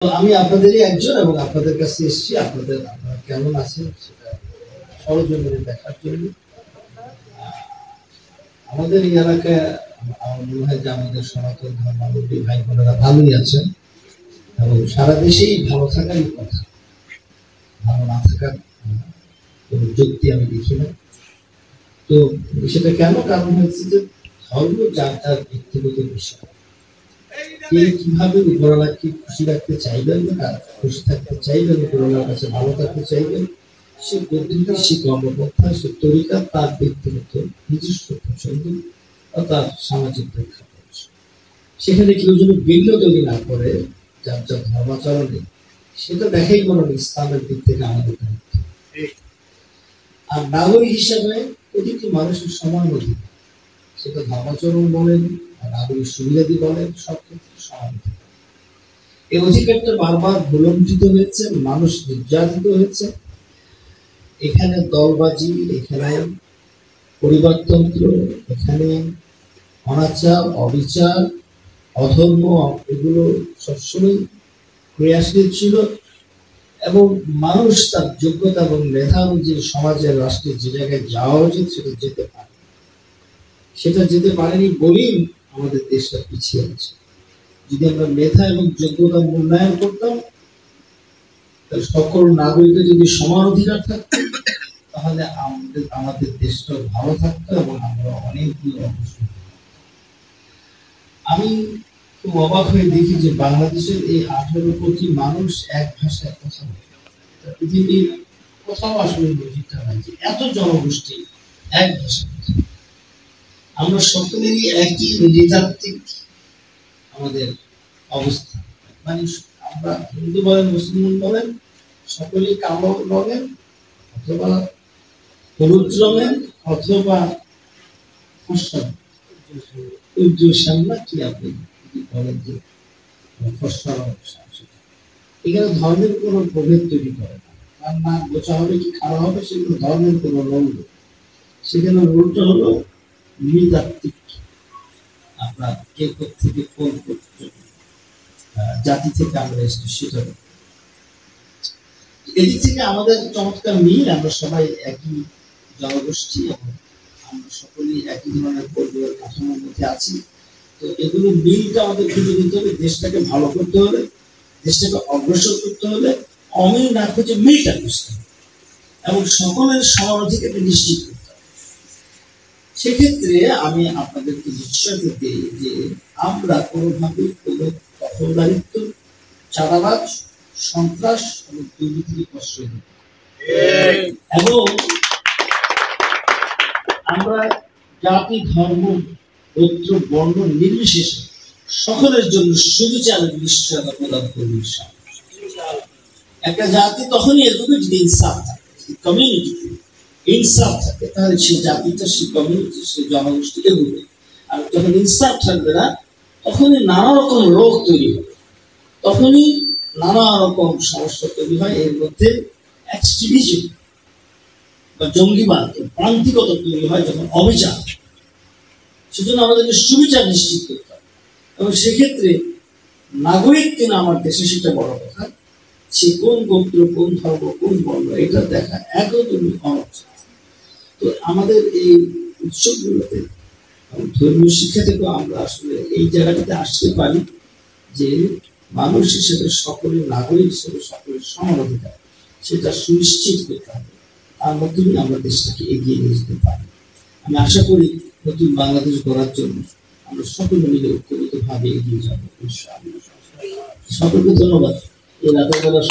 আমি আপনাদেরই একজন এবং আপনাদের কাছে এসেছি আপনারা কেমন আছেন সেটা সরজমিনে দেখার জন্য। আমাদের এই এলাকায় আমার মনে হয় যে আমাদের সনাতন ধর্মাবলম্বী ভাই বোনেরা ভালোই আছেন এবং সারা দেশেই ভালো থাকারই কথা, ভালো না থাকার কোনো যুক্তি আমি দেখি না। তো সেটা কেন কারণ হচ্ছে যে ধর্ম যার যার ব্যক্তিগত বিষয়, কে কিভাবে উপরওয়ালাকে খুশি রাখতে চাইবেন না খুশি থাকতে চাইবেন, উপরওয়ালার কাছে ভালো থাকতে চাইবেন, সে পদ্ধতি সে কর্মপন্থা সে তরিকা তার ব্যক্তিগত নিজস্ব পছন্দ বা তার সামাজিক প্রেক্ষাপট। সেখানে কেউ যদি ভিন্ন তৈরি না করে যার যার ধর্মাচরণে, সেটা দেখাই কোনো ইসলামের দিক থেকে আমাদের দায়িত্ব। আর নাগরিক হিসাবে প্রতিটি মানুষের সমান অধিকার, সেটা ধর্মাচরণ বলেন নাগরিক সুবিধাদি বলেন, সব ক্ষেত্রে সমান অধিকার। এই অধিকারটা বারবার ভুলণ্ঠিত হয়েছে, মানুষ নির্যাতিত হয়েছে। এখানে দলবাজি, এখানে পরিবারতন্ত্র, এখানে অনাচার অবিচার অধর্ম এগুলো সবসময় ক্রিয়াশীল ছিল এবং মানুষ তার যোগ্যতা এবং মেধা অনুযায়ী সমাজের রাষ্ট্রের যে জায়গায় যাওয়া উচিত সেটা যেতে পারে, সেটা যেতে পারেনি বলেই আমাদের দেশটা পিছিয়ে আছে। যদি আমরা মেধা এবং যোগ্যতা মূল্যায়ন করতাম, তাহলে সকল নাগরিকের যদি সমান অধিকার থাকতো, তাহলে আমাদের দেশটা ভালো থাকতো এবং আমরা অনেকগুলো অবশ্যই। আমি খুব অবাক হয়ে দেখি যে বাংলাদেশের এই 18 কোটি মানুষ এক ভাষায় কথা বলে। পৃথিবীর কোথাও আসলে লজিকটা নাই যে এত জনগোষ্ঠী এক ভাষায়। আমরা সকলেরই একই নৃতাত্ত্বিক আমাদের অবস্থা, মানে আমরা হিন্দু বলেন মুসলমান বলেন সকলেই কালো রঙের অথবা হলুদ রঙের অথবা ফর্সা উজ্জ্বল শ্যামলা কি আপনি বলেন যে ফর্সা রঙ। এখানে ধর্মের কোনো প্রভেদ তৈরি করে না, তার না বোঝা হবে কি খাওয়া হবে সেগুলো ধর্মের কোনো রোল নেই। সেখানে রোলটা হলো নৃতাত্ত্বিক, আপনার কে থেকে কোন জাতি থেকে আমরা এসেছি সেটা। এদিক থেকে আমাদের চমৎকার মিল, আমরা সবাই একই জনগোষ্ঠী এবং আমরা সকলেই একই ধরনের পরিবার কাঠামোর মধ্যে আছি। তো এগুলো মিলটা আমাদের খুঁজে নিতে হবে। দেশটাকে ভালো করতে হলে, দেশটাকে অগ্রসর করতে হলে অমিল না খুঁজে মিলটা খুঁজতে হবে এবং সকলের সমান অধিকারকে নিশ্চিত করতে হবে। সেক্ষেত্রে আমি আপনাদেরকে নিশ্চয় দিই যে আমরা কোনোভাবে কোনো দখলদারিত্ব, চাঁদাবাজ, সন্ত্রাস এবং দুর্নীতিকে প্রশ্রয় দেব এবং আমরা জাতি ধর্ম গোত্র বর্ণ নির্বিশেষে সকলের জন্য সুবিচারের নিশ্চয়তা প্রদান করব। একটা জাতি তখনই এগোবে যদি ইনসাফ থাকে, কমিউনিটিতে ইনসাফ থাকে, তাহলে সেই জাতিটা সেই কমিউনিটি সেই জনগোষ্ঠী এগোবে। আর যখন ইনসাফ থাকবে না, তখনই নানা রকম রোগ তৈরি হবে, তখনই নানা রকম সমস্যা তৈরি হয়। এর মধ্যে এক্সট্রিমিজম বা জঙ্গিবাদ প্রান্তিকতা তৈরি হয় যখন অবিচার। সেজন্য আমাদেরকে সুবিচার নিশ্চিত করতে হবে এবং সেক্ষেত্রে নাগরিক কিনা আমার দেশে সেটা বড় কথা, সে কোন গোত্র কোন ধর্ম কোন বর্ণ এটা দেখা একদমই অনুচিত। তো আমাদের এই উৎসবগুলোতে ধর্মীয় শিক্ষা থেকেও আমরা আসলে এই জায়গাটাতে আসতে পারি যে মানুষ হিসেবে সকলের নাগরিক হিসেবে সকলের সমান অধিকার সেটা সুনিশ্চিত করতে হবে। তার মাধ্যমে আমরা দেশটাকে এগিয়ে নিয়ে যেতে পারি। আমি আশা করি নতুন বাংলাদেশ গড়ার জন্য আমরা সকলে মিলে ঐক্যবদ্ধভাবে এগিয়ে যাবো ইনশাআল্লাহ। সকলকে ধন্যবাদ। এই রাতের বেলা